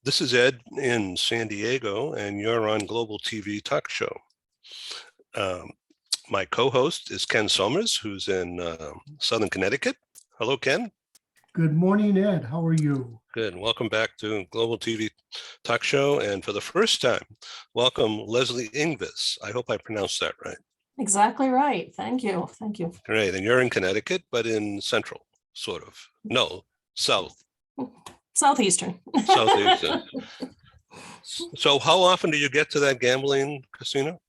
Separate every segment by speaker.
Speaker 1: This is Ed in San Diego, and you're on Global TV Talk Show. My co-host is Ken Sommers, who's in Southern Connecticut. Hello, Ken.
Speaker 2: Good morning, Ed. How are you?
Speaker 1: Good. Welcome back to Global TV Talk Show. And for the first time, welcome LESLEY INGVES. I hope I pronounced that right.
Speaker 3: Exactly right. Thank you. Thank you.
Speaker 1: Great. And you're in Connecticut, but in Central, sort of. No, South.
Speaker 3: Southeastern.
Speaker 1: Southeastern. So how often do you get to that gambling casino?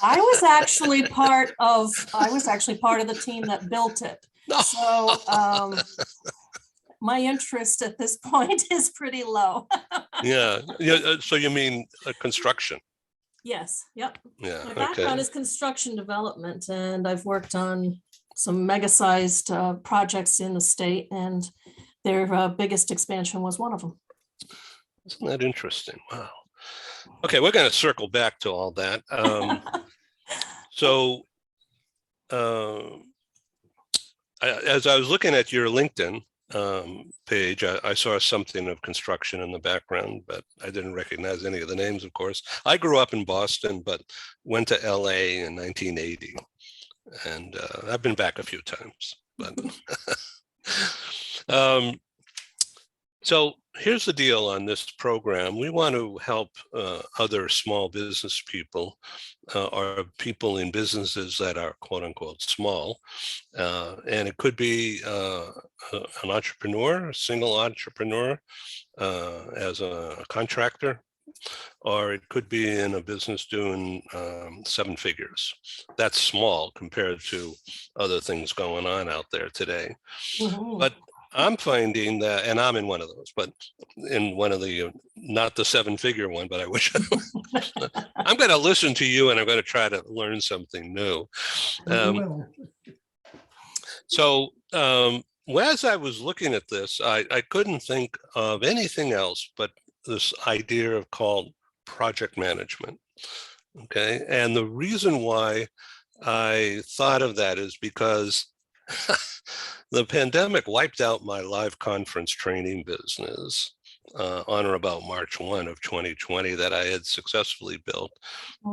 Speaker 3: I was actually part of the team that built it. So my interest at this point is pretty low.
Speaker 1: Yeah. So you mean construction?
Speaker 3: Yes. Yep.
Speaker 1: Yeah.
Speaker 3: My background is construction development, and I've worked on some mega-sized projects in the state, and their biggest expansion was one of them.
Speaker 1: Isn't that interesting? Wow. Okay, we're going to circle back to all that. As I was looking at your LinkedIn page, I saw something of construction in the background, but I didn't recognize any of the names, of course. I grew up in Boston, but went to LA in 1980. And I've been back a few times. But so here's the deal on this program. We want to help other small business people or people in businesses that are quote unquote small. And it could be an entrepreneur, a single entrepreneur as a contractor, or it could be in a business doing 7 figures. That's small compared to other things going on out there today. Mm-hmm. But I'm finding that, and I'm in one of those, but in one of the, not the 7-figure one, but I wish I'm going to listen to you and I'm going to try to learn something new. So as I was looking at this, I couldn't think of anything else but this idea of called project management. Okay. And the reason why I thought of that is because the pandemic wiped out my live conference training business on or about March 1 of 2020 that I had successfully built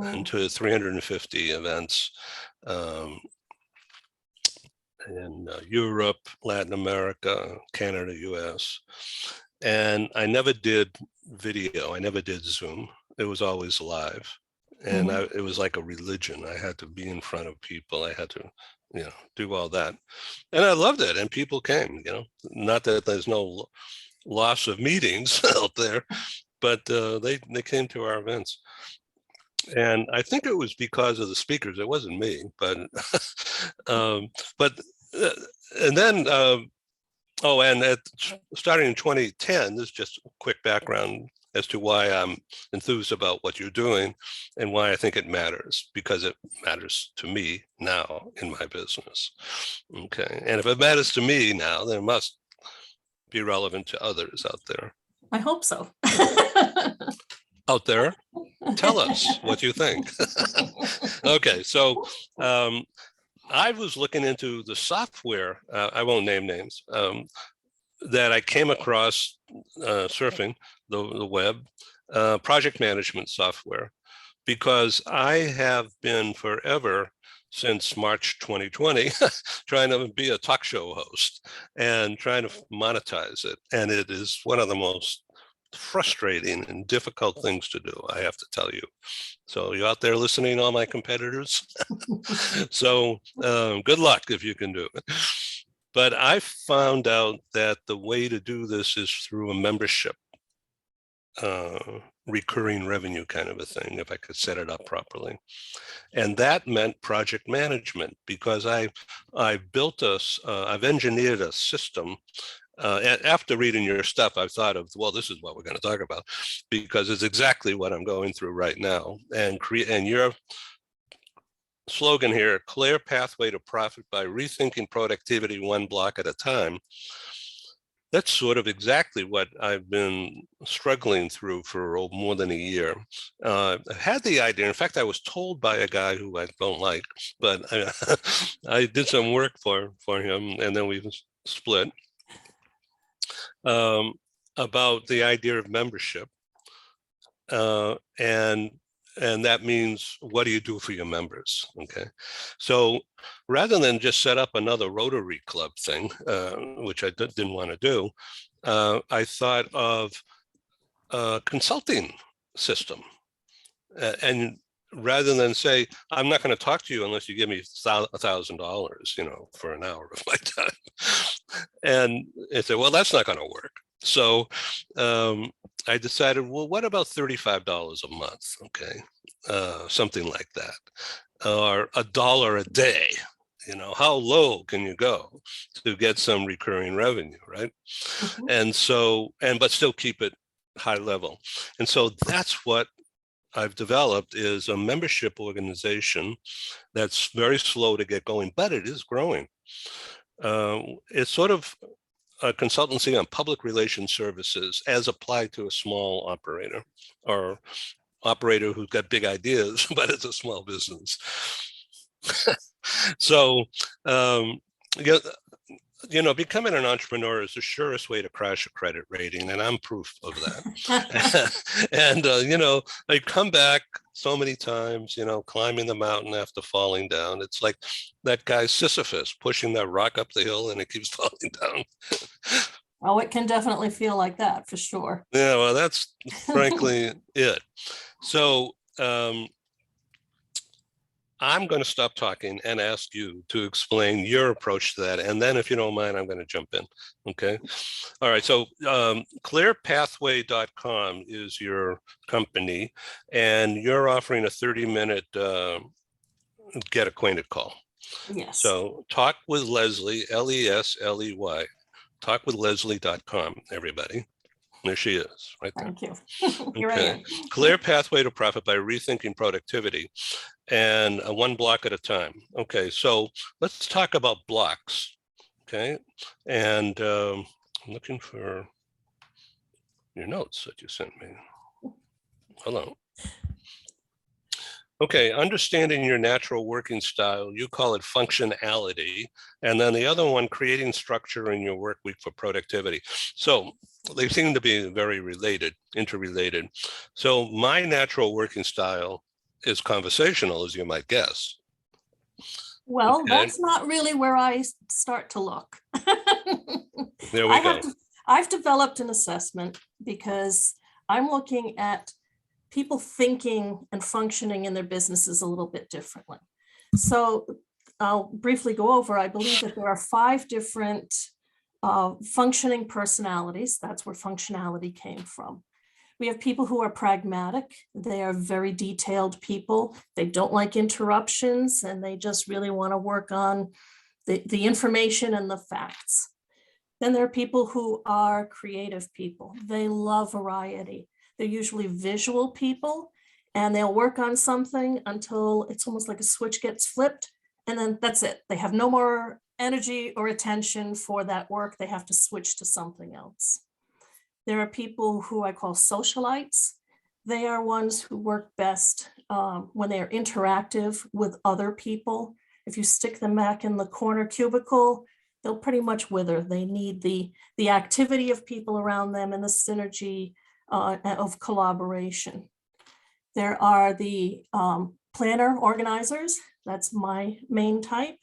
Speaker 1: into 350 events in Europe, Latin America, Canada, US. And I never did video. I never did Zoom. It was always live. And it was like a religion. I had to be in front of people. I had to, do all that. And I loved it. And people came, not that there's no loss of meetings out there, but they came to our events. And I think it was because of the speakers. It wasn't me, but, and then, starting in 2010, this is just a quick background as to why I'm enthused about what you're doing and why I think it matters, because it matters to me now in my business. Okay. And if it matters to me now, then it must be relevant to others out there.
Speaker 3: I hope so.
Speaker 1: Out there, tell us what you think. Okay. So I was looking into the software, I won't name names, that I came across surfing the web, project management software, because I have been forever since March 2020 trying to be a talk show host and trying to monetize it. And it is one of the most frustrating and difficult things to do, I have to tell you. So you out there listening, all my competitors? So good luck if you can do it. But I found out that the way to do this is through a membership, recurring revenue kind of a thing, if I could set it up properly. And that meant project management, because I've engineered a system. After reading your stuff, I've thought of, well, this is what we're going to talk about, because it's exactly what I'm going through right now. And your slogan here, clear pathway to profit by rethinking productivity one block at a time. That's sort of exactly what I've been struggling through for more than a year. I had the idea. In fact, I was told by a guy who I don't like, but I did some work for him, and then we split. about the idea of membership. And that means, what do you do for your members? Okay, so rather than just set up another Rotary Club thing, which I didn't want to do, I thought of a consulting system. And rather than say, I'm not going to talk to you unless you give me $1,000, you know, for an hour of my time. And they said, well, that's not going to work. So I decided, well, what about $35 a month? Okay, something like that, or $1 a day. You know, how low can you go to get some recurring revenue, right?
Speaker 3: Mhm.
Speaker 1: And so, but still keep it high level. And so that's what I've developed, is a membership organization that's very slow to get going, but it is growing. It's sort of a consultancy on public relations services as applied to a small operator, or operator who's got big ideas, but it's a small business. So, you know, becoming an entrepreneur is the surest way to crash a credit rating, and I'm proof of that. And, you know, I come back so many times, you know, climbing the mountain after falling down. It's like that guy Sisyphus pushing that rock up the hill and it keeps falling down.
Speaker 3: Oh, it can definitely feel like that, for sure.
Speaker 1: Yeah, well, that's frankly it. So I'm going to stop talking and ask you to explain your approach to that. And then, if you don't mind, I'm going to jump in. Okay. All right. So clearpathway.com is your company, and you're offering a 30-minute get acquainted call.
Speaker 3: Yes.
Speaker 1: So talk with Lesley, L-E-S-L-E-Y, talkwithleslie.com, everybody. There she is, right there.
Speaker 3: Thank you. Here I am.
Speaker 1: Clear pathway to profit by rethinking productivity, and one block at a time. Okay, so let's talk about blocks. Okay, and I'm looking for your notes that you sent me. Hello. Okay, understanding your natural working style, you call it functionality. And then the other one, creating structure in your work week for productivity. So they seem to be very related, interrelated. So my natural working style is conversational, as you might guess.
Speaker 3: Well,
Speaker 1: Okay.
Speaker 3: that's not really where I start to look.
Speaker 1: There we go.
Speaker 3: I've developed an assessment because I'm looking at people thinking and functioning in their businesses a little bit differently. So I'll briefly go over, I believe that there are 5 different functioning personalities. That's where functionality came from. We have people who are pragmatic. They are very detailed people. They don't like interruptions, and they just really want to work on the information and the facts. Then there are people who are creative people. They love variety. They're usually visual people, and they'll work on something until it's almost like a switch gets flipped, and then that's it. They have no more energy or attention for that work. They have to switch to something else. There are people who I call socialites. They are ones who work best when they are interactive with other people. If you stick them back in the corner cubicle, they'll pretty much wither. They need the activity of people around them and the synergy of collaboration. There are the planner organizers. That's my main type.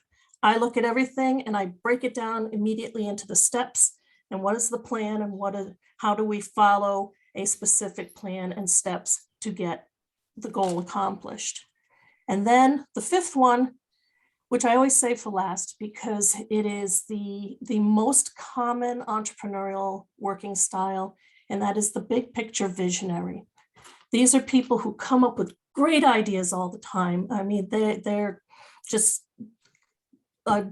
Speaker 3: I look at everything and I break it down immediately into the steps and what is the plan and how do we follow a specific plan and steps to get the goal accomplished. And then the 5th one, which I always say for last because it is the most common entrepreneurial working style, and that is the big picture visionary. These are people who come up with great ideas all the time. I mean, they're just a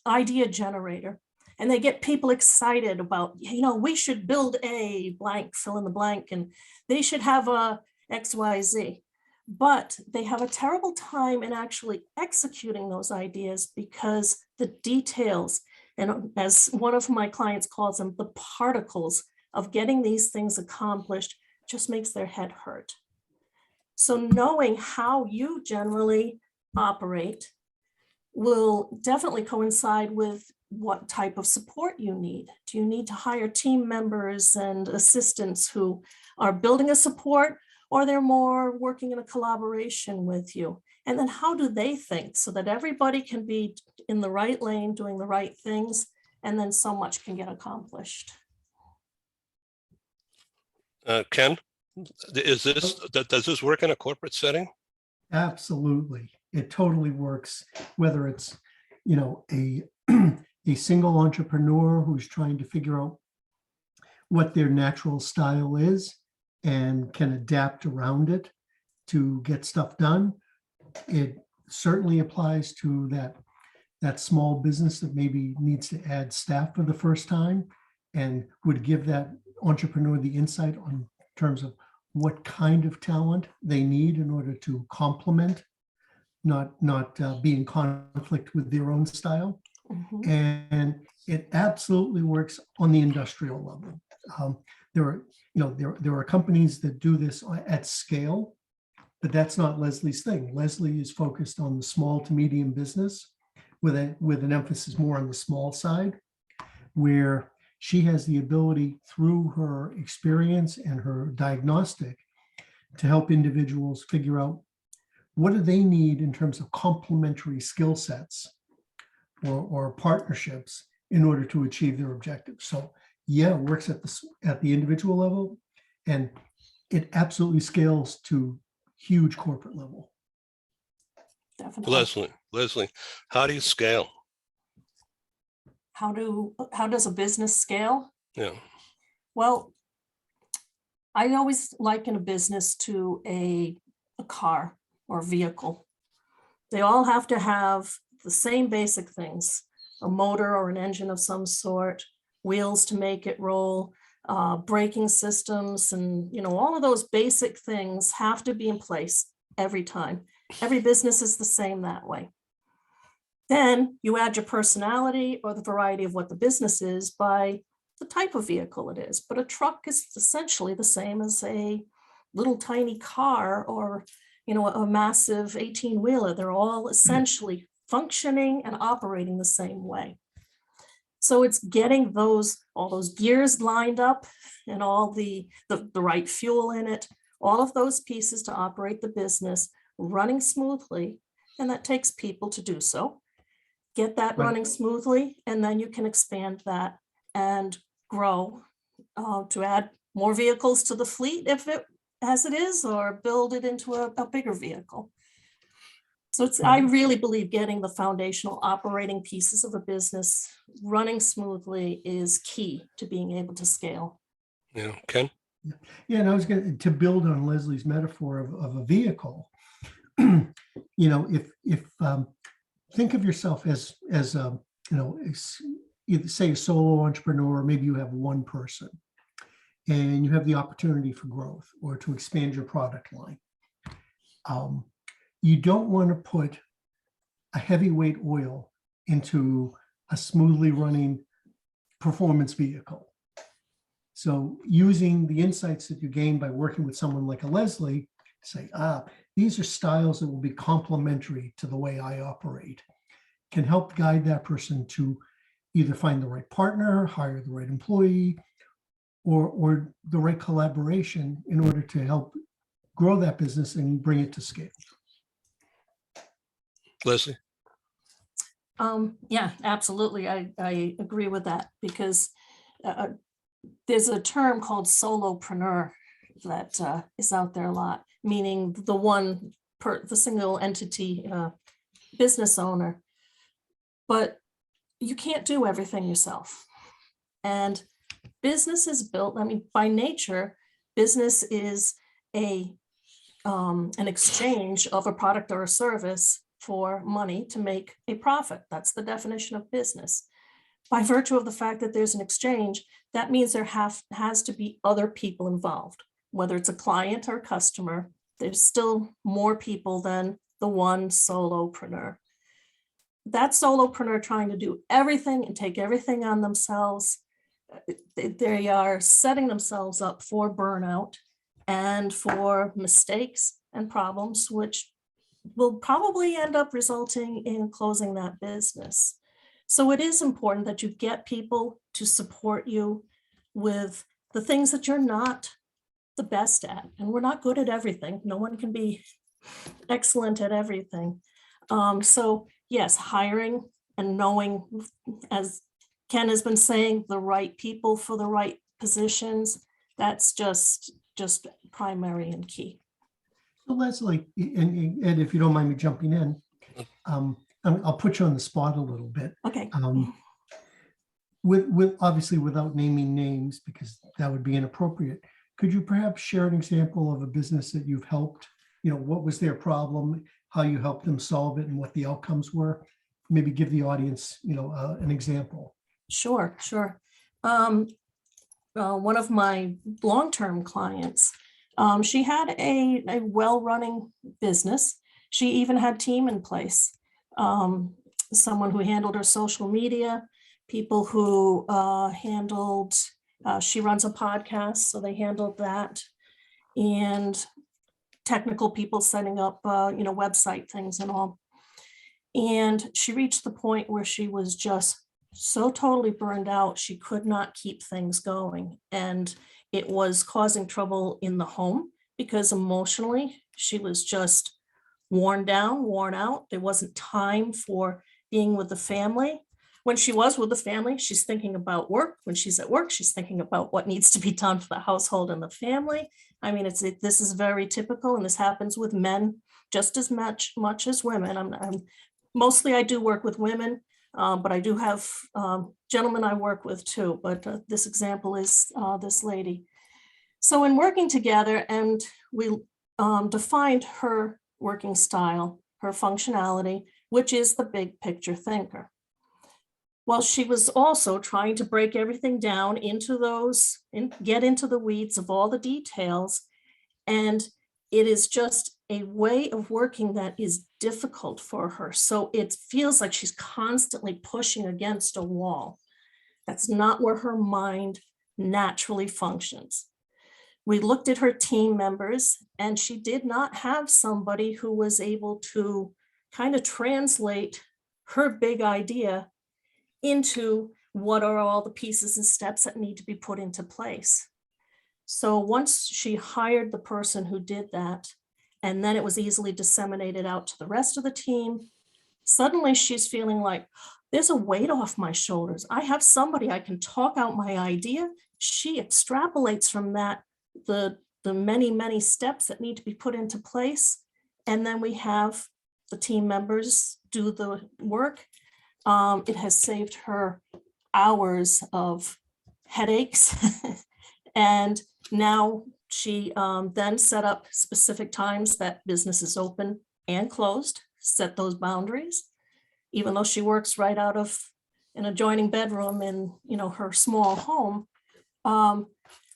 Speaker 3: idea generator, and they get people excited about, you know, we should build a blank, fill in the blank, and they should have a XYZ. But they have a terrible time in actually executing those ideas because the details, and as one of my clients calls them, the particles of getting these things accomplished just makes their head hurt. So knowing how you generally operate will definitely coincide with what type of support you need. Do you need to hire team members and assistants who are building a support, or they're more working in a collaboration with you? And then how do they think so that everybody can be in the right lane, doing the right things, and then so much can get accomplished?
Speaker 1: Ken, does this work in a corporate setting?
Speaker 2: Absolutely. It totally works, whether it's, a a single entrepreneur who's trying to figure out what their natural style is and can adapt around it to get stuff done. It certainly applies to that small business that maybe needs to add staff for the first time, and would give that entrepreneur the insight on terms of what kind of talent they need in order to complement, not be in conflict with their own style.
Speaker 3: Mhm.
Speaker 2: And it absolutely works on the industrial level. There are companies that do this at scale, but that's not Leslie's thing. Leslie is focused on the small to medium business with an emphasis more on the small side, where she has the ability through her experience and her diagnostic to help individuals figure out what do they need in terms of complementary skill sets or partnerships in order to achieve their objectives. So yeah, it works at the individual level, and it absolutely scales to huge corporate level.
Speaker 3: Definitely.
Speaker 1: Leslie, how do you scale?
Speaker 3: How does a business scale?
Speaker 1: Yeah.
Speaker 3: Well, I always liken a business to a car or vehicle. They all have to have the same basic things: a motor or an engine of some sort, wheels to make it roll, braking systems, and all of those basic things have to be in place every time. Every business is the same that way. Then you add your personality or the variety of what the business is by the type of vehicle it is. But a truck is essentially the same as a little tiny car or a massive 18-wheeler. They're all essentially functioning and operating the same way. So it's getting all those gears lined up and all the right fuel in it, all of those pieces to operate the business running smoothly. And that takes people to do so. Get that
Speaker 2: Right.
Speaker 3: running smoothly, and then you can expand that and grow to add more vehicles to the fleet as it is, or build it into a bigger vehicle. So I really believe getting the foundational operating pieces of a business running smoothly is key to being able to scale.
Speaker 1: Yeah, Ken?
Speaker 2: Yeah, and I was going to build on Leslie's metaphor of a vehicle. If think of yourself as either say a solo entrepreneur, maybe you have one person and you have the opportunity for growth or to expand your product line. You don't want to put a heavyweight oil into a smoothly running performance vehicle. So using the insights that you gain by working with someone like a Leslie, say, these are styles that will be complementary to the way I operate, can help guide that person to either find the right partner, hire the right employee, or the right collaboration in order to help grow that business and bring it to scale.
Speaker 1: Leslie?
Speaker 3: Yeah, absolutely. I agree with that, because there's a term called solopreneur that is out there a lot, meaning the single entity business owner. But you can't do everything yourself. And business is built, by nature, business is an exchange of a product or a service for money to make a profit. That's the definition of business. By virtue of the fact that there's an exchange, that means there has to be other people involved. Whether it's a client or customer, there's still more people than the one solopreneur. That solopreneur trying to do everything and take everything on themselves, they are setting themselves up for burnout and for mistakes and problems, which will probably end up resulting in closing that business. So it is important that you get people to support you with the things that you're not the best at. And we're not good at everything. No one can be excellent at everything. So yes, hiring and knowing, as Ken has been saying, the right people for the right positions, that's just primary and key.
Speaker 2: So Leslie, and if you don't mind me jumping in, I'll put you on the spot a little bit.
Speaker 3: Okay.
Speaker 2: With obviously without naming names, because that would be inappropriate, could you perhaps share an example of a business that you've helped? What was their problem, how you helped them solve it, and what the outcomes were? Maybe give the audience, an example.
Speaker 3: Sure. One of my long-term clients, she had a well-running business. She even had team in place. Someone who handled her social media, people who handled, she runs a podcast, so they handled that. And technical people setting up, website things and all. And she reached the point where she was just so totally burned out, she could not keep things going. And it was causing trouble in the home because emotionally she was just worn down, worn out. There wasn't time for being with the family. When she was with the family, she's thinking about work. When she's at work, she's thinking about what needs to be done for the household and the family. I mean, this is very typical, and this happens with men just as much as women. Mostly I do work with women, but I do have gentlemen I work with too. But this example is this lady. So in working together, and we defined her working style, her functionality, which is the big picture thinker. Well, she was also trying to break everything down into those and get into the weeds of all the details. And it is just a way of working that is difficult for her. So it feels like she's constantly pushing against a wall. That's not where her mind naturally functions. We looked at her team members, and she did not have somebody who was able to kind of translate her big idea into what are all the pieces and steps that need to be put into place. So once she hired the person who did that, and then it was easily disseminated out to the rest of the team, suddenly she's feeling like there's a weight off my shoulders. I have somebody I can talk out my idea. She extrapolates from that the many steps that need to be put into place. And then we have the team members do the work. It has saved her hours of headaches. And now she then set up specific times that business is open and closed, set those boundaries, even though she works right out of an adjoining bedroom in her small home.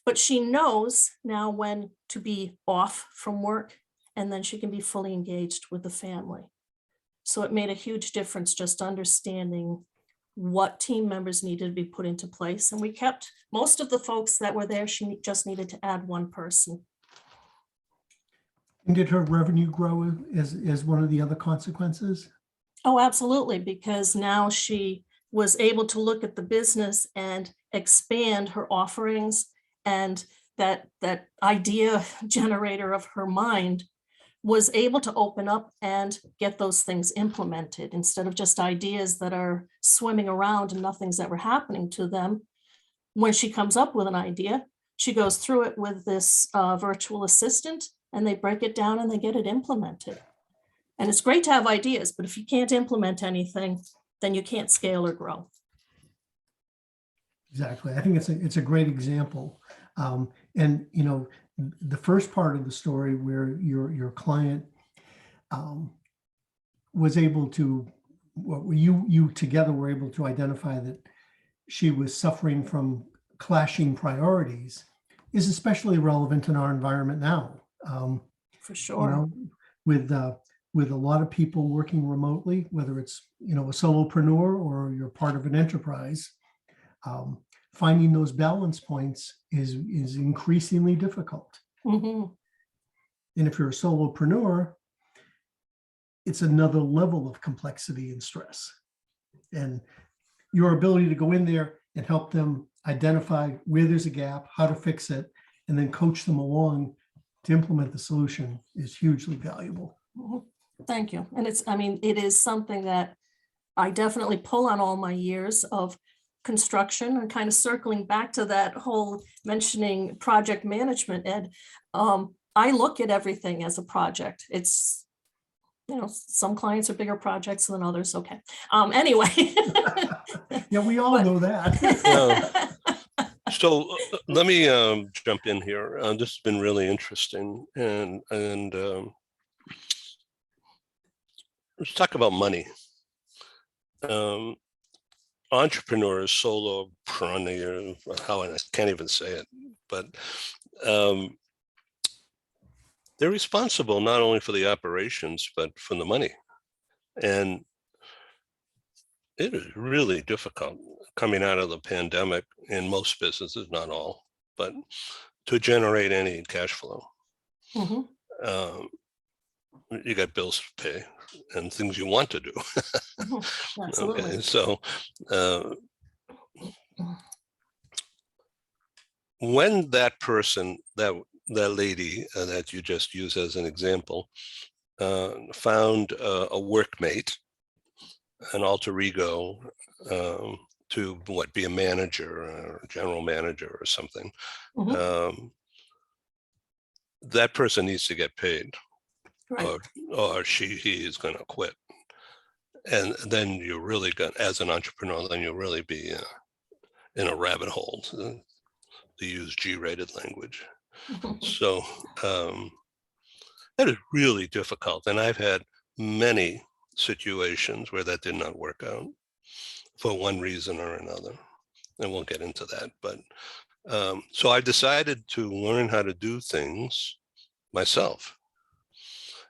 Speaker 3: But she knows now when to be off from work, and then she can be fully engaged with the family. So it made a huge difference just understanding what team members needed to be put into place. And we kept most of the folks that were there. She just needed to add one person.
Speaker 2: And did her revenue grow as one of the other consequences?
Speaker 3: Oh, absolutely. Because now she was able to look at the business and expand her offerings, and that idea generator of her mind was able to open up and get those things implemented instead of just ideas that are swimming around and nothing's ever happening to them. When she comes up with an idea, she goes through it with this virtual assistant, and they break it down and they get it implemented. And it's great to have ideas, but if you can't implement anything, then you can't scale or grow.
Speaker 2: Exactly. I think it's a great example. And the first part of the story where your client was able to, you together were able to identify that she was suffering from clashing priorities, is especially relevant in our environment now.
Speaker 3: For sure.
Speaker 2: With a lot of people working remotely, whether it's a solopreneur or you're part of an enterprise, finding those balance points is increasingly difficult.
Speaker 3: Mm-hmm.
Speaker 2: And if you're a solopreneur, it's another level of complexity and stress. And your ability to go in there and help them identify where there's a gap, how to fix it, and then coach them along to implement the solution is hugely valuable.
Speaker 3: Mhm. Thank you. And it's, I mean, it is something that I definitely pull on all my years of construction, and kind of circling back to that whole mentioning project management, Ed. I look at everything as a project. It's, you know, some clients are bigger projects than others. Okay. Anyway.
Speaker 2: Yeah, we all
Speaker 3: But-
Speaker 2: know that.
Speaker 1: So let me jump in here. This has been really interesting, and let's talk about money. Entrepreneurs, solopreneur, how I can't even say it, but they're responsible not only for the operations, but for the money. And it is really difficult coming out of the pandemic in most businesses, not all, but to generate any cash flow.
Speaker 3: Mhm.
Speaker 1: You got bills to pay and things you want to do.
Speaker 3: Absolutely.
Speaker 1: Okay, so when that person, that lady that you just used as an example, found a workmate, an alter ego, to be a manager or a general manager or something,
Speaker 3: Mhm.
Speaker 1: that person needs to get paid,
Speaker 3: Right.
Speaker 1: or he is going to quit. And then you're really going, as an entrepreneur, then you'll really be in a rabbit hole, to use G-rated language. So that is really difficult. And I've had many situations where that did not work out for one reason or another. And we'll get into that. But so I decided to learn how to do things myself.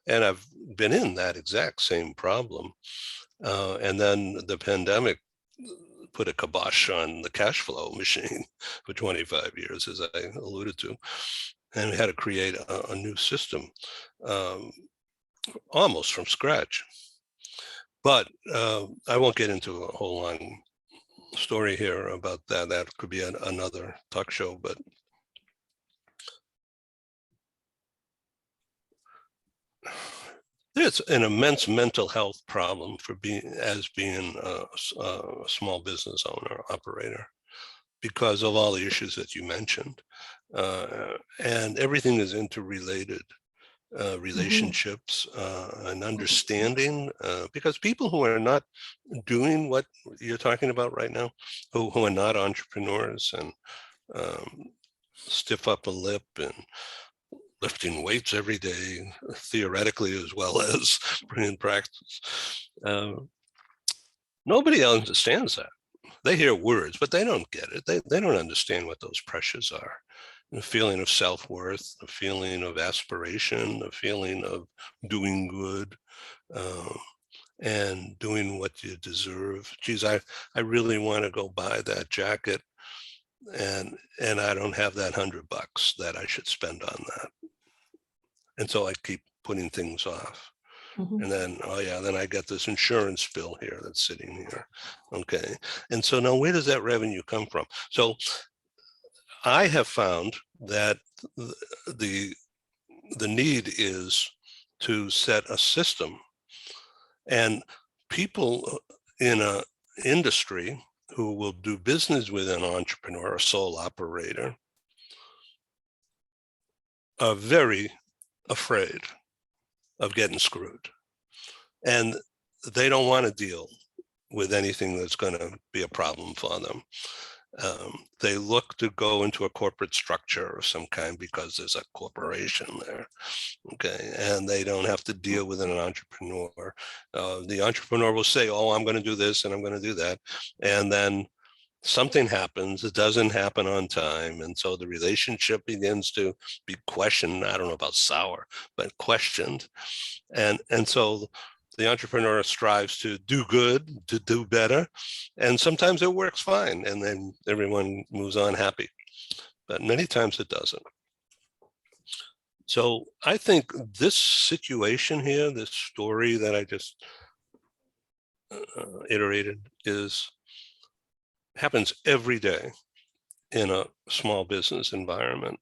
Speaker 1: And I've been in that exact same problem. And then the pandemic put a kibosh on the cash flow machine for 25 years, as I alluded to. And we had to create a new system almost from scratch. But I won't get into a whole long story here about that. That could be another talk show, but there's an immense mental health problem for being a small business owner, operator, because of all the issues that you mentioned. And everything is interrelated. Relationships and understanding, because people who are not doing what you're talking about right now, who are not entrepreneurs and stiff upper lip and lifting weights every day, theoretically as well as in practice, nobody understands that. They hear words, but they don't get it. They don't understand what those pressures are. The feeling of self-worth, the feeling of aspiration, the feeling of doing good, and doing what you deserve. Geez, I really want to go buy that jacket, and I don't have that $100 that I should spend on that. And so I keep putting things off.
Speaker 3: Mhm.
Speaker 1: And then, oh yeah, then I get this insurance bill here that's sitting here. Okay. And so now where does that revenue come from? So I have found that the need is to set a system, and people in a industry who will do business with an entrepreneur or sole operator are very afraid of getting screwed, and they don't want to deal with anything that's going to be a problem for them. They look to go into a corporate structure of some kind because there's a corporation there, okay, and they don't have to deal with an entrepreneur. The entrepreneur will say, oh, I'm going to do this and I'm going to do that, and then something happens, it doesn't happen on time, and so the relationship begins to be questioned. I don't know about sour, but questioned, and so the entrepreneur strives to do good, to do better, and sometimes it works fine, and then everyone moves on happy, but many times it doesn't. So I think this situation here, this story that I just iterated, is happens every day in a small business environment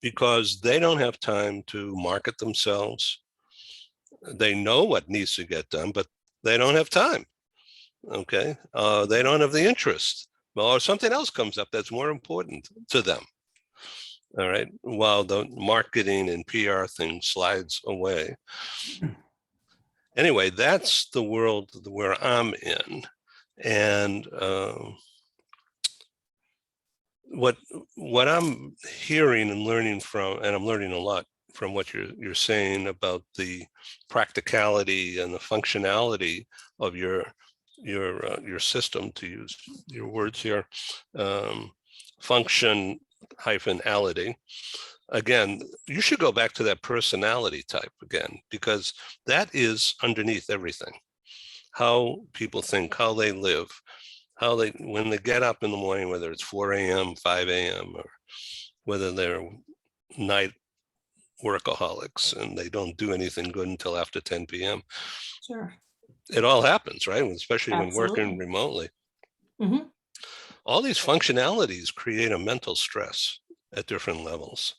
Speaker 1: because they don't have time to market themselves. They know what needs to get done, but they don't have time. Okay. They don't have the interest. Well, or something else comes up that's more important to them. All right. While the marketing and PR thing slides away. Anyway, that's the world where I'm in. And what I'm hearing and learning from, and I'm learning a lot from what you're saying about the practicality and the functionality of your system, to use your words here, function-ality. Again, you should go back to that personality type again, because that is underneath everything. How people think, how they live, how they, when they get up in the morning, whether it's 4 a.m., 5 a.m., or whether they're night workaholics and they don't do anything good until after 10 p.m.
Speaker 3: Sure.
Speaker 1: It all happens, right? Especially when
Speaker 3: Absolutely.
Speaker 1: working remotely.
Speaker 3: Mm-hmm.
Speaker 1: All these functionalities create a mental stress at different levels.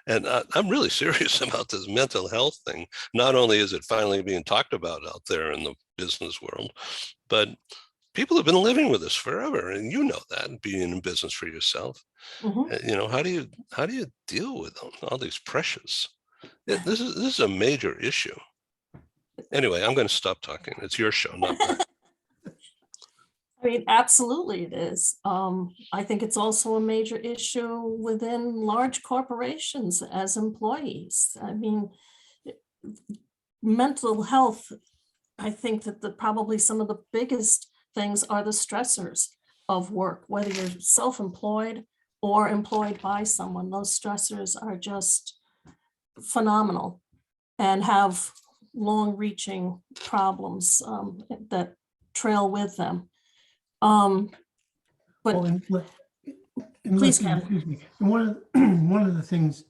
Speaker 1: And I'm really serious about this mental health thing. Not only is it finally being talked about out there in the business world, but people have been living with this forever, and you know that, being in business for yourself.
Speaker 3: Mm-hmm.
Speaker 1: You know, how do you deal with them, all these pressures? This is a major issue. Anyway, I'm going to stop talking. It's your show, not mine.
Speaker 3: I mean, absolutely it is. I think it's also a major issue within large corporations as employees. I mean, mental health, I think that probably some of the biggest things are the stressors of work, whether you're self-employed or employed by someone. Those stressors are just phenomenal and have long-reaching problems that trail with them. But
Speaker 2: Well, and
Speaker 3: please,
Speaker 2: Leslie,
Speaker 3: Ken.
Speaker 2: excuse me. And one of the things,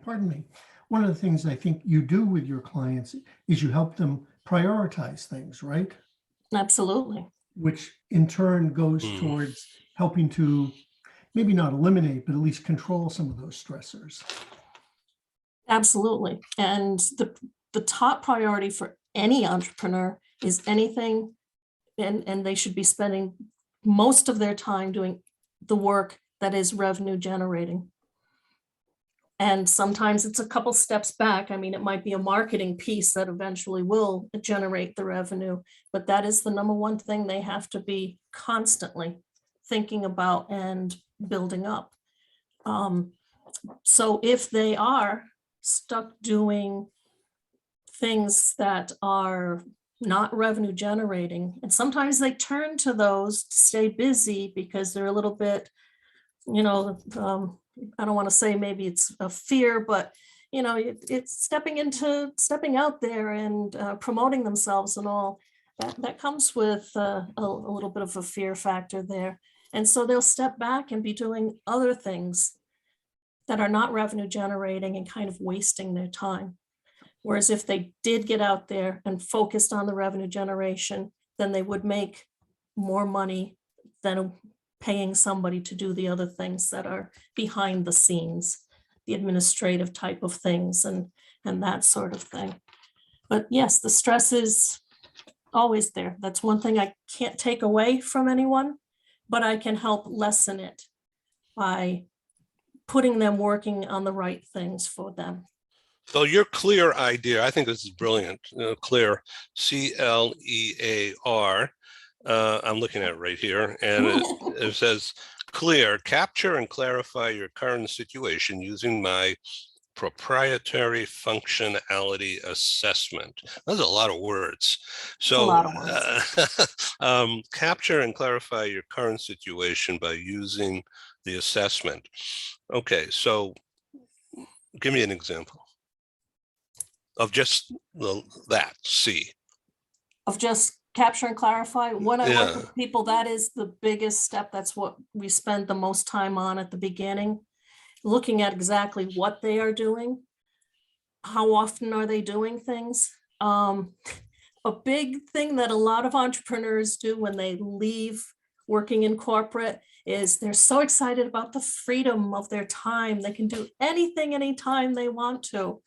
Speaker 2: pardon me, one of the things I think you do with your clients is you help them prioritize things, right?
Speaker 3: Absolutely.
Speaker 2: Which in turn goes towards helping to maybe not eliminate, but at least control some of those stressors.
Speaker 3: Absolutely. And the top priority for any entrepreneur is anything, and they should be spending most of their time doing the work that is revenue generating. And sometimes it's a couple steps back. I mean, it might be a marketing piece that eventually will generate the revenue, but that is the number one thing they have to be constantly thinking about and building up. So if they are stuck doing things that are not revenue generating, and sometimes they turn to those to stay busy because they're a little bit, you know, I don't want to say maybe it's a fear, but you know, it's stepping out there and promoting themselves and all that comes with a little bit of a fear factor there. And so they'll step back and be doing other things that are not revenue generating and kind of wasting their time. Whereas if they did get out there and focused on the revenue generation, then they would make more money than paying somebody to do the other things that are behind the scenes, the administrative type of things and that sort of thing. But yes, the stress is always there. That's one thing I can't take away from anyone, but I can help lessen it by putting them working on the right things for them.
Speaker 1: So your CLEAR idea, I think this is brilliant. CLEAR, C-L-E-A-R. I'm looking at it right here, and it says, CLEAR, capture and clarify your current situation using my proprietary functionality assessment. Those are a lot of words. So
Speaker 3: a lot of words.
Speaker 1: Capture and clarify your current situation by using the assessment. Okay, so give me an example of just that C.
Speaker 3: Of just capture and clarify. When I work with people, that is the biggest step. That's what we spend the most time on at the beginning, looking at exactly what they are doing. How often are they doing things? A big thing that a lot of entrepreneurs do when they leave working in corporate is they're so excited about the freedom of their time. They can do anything, anytime they want to.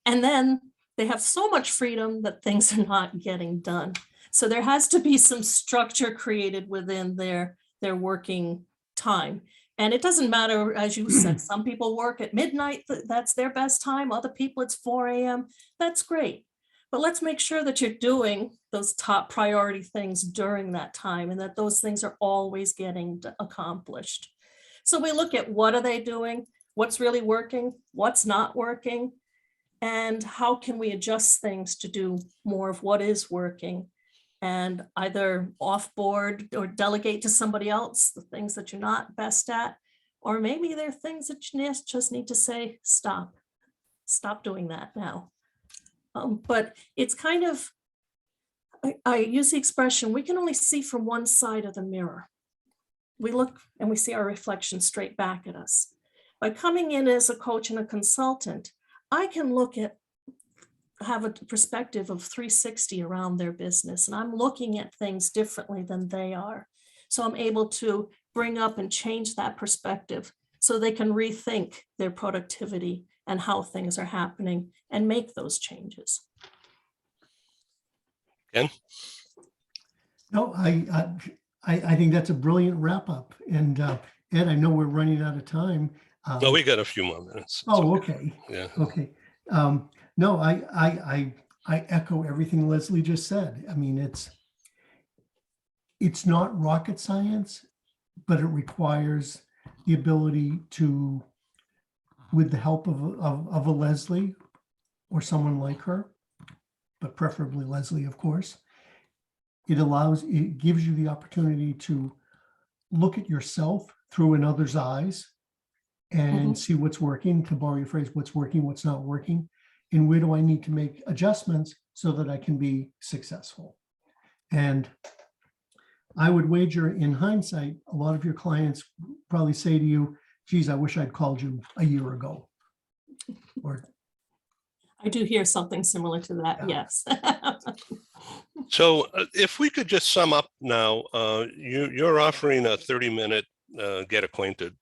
Speaker 3: And then they have so much freedom that things are not getting done. So there has to be some structure created within their working time. And it doesn't matter, as you said, some people work at midnight, that's their best time. Other people, it's 4 a.m. That's great. But let's make sure that you're doing those top priority things during that time and that those things are always getting accomplished. So we look at what are they doing, what's really working, what's not working, and how can we adjust things to do more of what is working, and either offboard or delegate to somebody else the things that you're not best at, or maybe there are things that you just need to say, stop doing that now. But it's kind of, I use the expression, we can only see from one side of the mirror. We look and we see our reflection straight back at us. By coming in as a coach and a consultant, I can have a perspective of 360 around their business, and I'm looking at things differently than they are. So I'm able to bring up and change that perspective so they can rethink their productivity and how things are happening and make those changes.
Speaker 1: Ken?
Speaker 2: No, I think that's a brilliant wrap up. And Ed, I know we're running out of time.
Speaker 1: No, we got a few more minutes.
Speaker 2: Oh, okay.
Speaker 1: Yeah.
Speaker 2: Okay. No, I echo everything Leslie just said. I mean, it's not rocket science, but it requires the ability to, with the help of a Leslie or someone like her, but preferably Leslie, of course, it gives you the opportunity to look at yourself through another's eyes and see what's working, to borrow your phrase, what's working, what's not working, and where do I need to make adjustments so that I can be successful. And I would wager, in hindsight, a lot of your clients probably say to you, geez, I wish I'd called you a year ago. Or
Speaker 3: I do hear something similar to that,
Speaker 2: Yeah.
Speaker 3: yes.
Speaker 1: So if we could just sum up now, you're offering a 30-minute get acquainted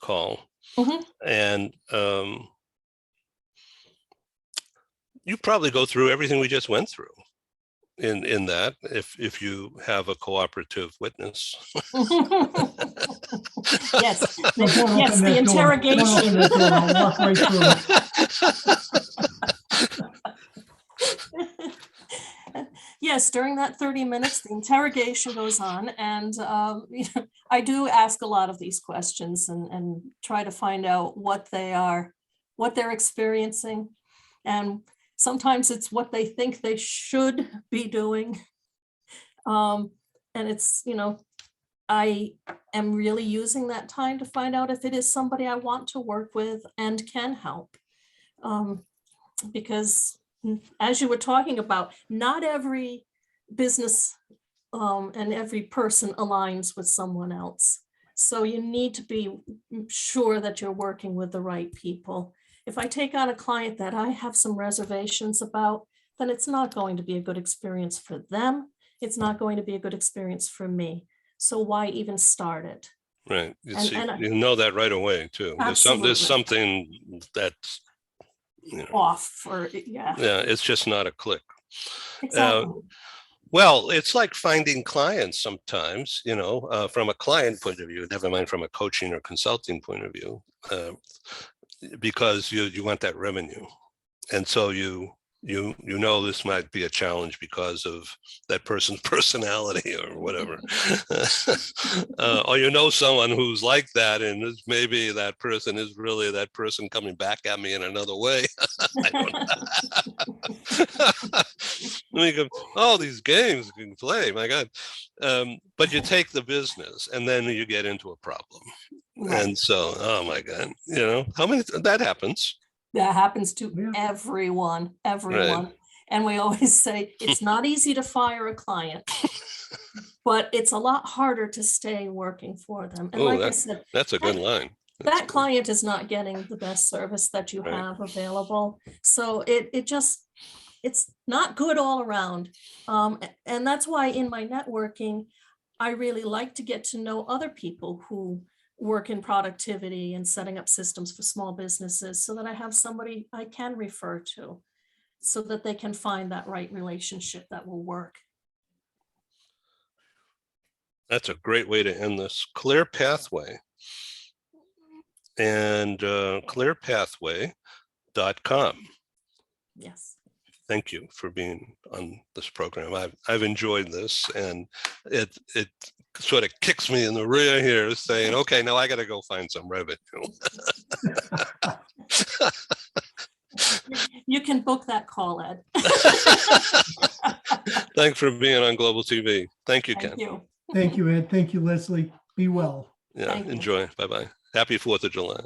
Speaker 1: call. And you probably go through everything we just went through in that, if you have a cooperative witness.
Speaker 3: Yes,
Speaker 2: Don't open
Speaker 3: yes,
Speaker 2: that
Speaker 3: the
Speaker 2: door.
Speaker 3: interrogation.
Speaker 2: Don't open that door. I'll walk right through it.
Speaker 3: Yes, during that 30 minutes, the interrogation goes on, and I do ask a lot of these questions and try to find out what they're experiencing, and sometimes it's what they think they should be doing, and it's, I am really using that time to find out if it is somebody I want to work with and can help, because as you were talking about, not every business and every person aligns with someone else. So you need to be sure that you're working with the right people. If I take on a client that I have some reservations about, then it's not going to be a good experience for them. It's not going to be a good experience for me. So why even start it?
Speaker 1: Right.
Speaker 3: And
Speaker 1: You know that right away too.
Speaker 3: Absolutely.
Speaker 1: There's something that's,
Speaker 3: off, or yeah,
Speaker 1: it's just not a click.
Speaker 3: exactly.
Speaker 1: Well, it's like finding clients sometimes, from a client point of view, never mind from a coaching or consulting point of view, because you want that revenue. And so you this might be a challenge because of that person's personality or whatever. Or someone who's like that, and maybe that person is really that person coming back at me in another way. I don't know. All these games you can play, my God. But you take the business and then you get into a problem.
Speaker 3: Right.
Speaker 1: And so, oh my God, how many, that happens.
Speaker 3: That happens to
Speaker 2: Yeah.
Speaker 3: everyone.
Speaker 1: Right.
Speaker 3: And we always say it's not easy to fire a client, but it's a lot harder to stay working for them. And like I said,
Speaker 1: that's a good line.
Speaker 3: that client is not getting the best service that you
Speaker 1: Right.
Speaker 3: have available. So it's not good all around. And that's why in my networking, I really like to get to know other people who work in productivity and setting up systems for small businesses so that I have somebody I can refer to so that they can find that right relationship that will work.
Speaker 1: That's a great way to end this. Clear Pathway. And clearpathway.com.
Speaker 3: Yes.
Speaker 1: Thank you for being on this program. I've enjoyed this, and it sort of kicks me in the rear here saying, okay, now I got to go find some revenue.
Speaker 3: You can book that call, Ed.
Speaker 1: Thanks for being on Global TV. Thank you, Ken.
Speaker 3: Thank you.
Speaker 2: Thank you, Ed. Thank you, Leslie. Be well.
Speaker 1: Yeah,
Speaker 3: Thank you.
Speaker 1: enjoy. Bye-bye. Happy 4th of July.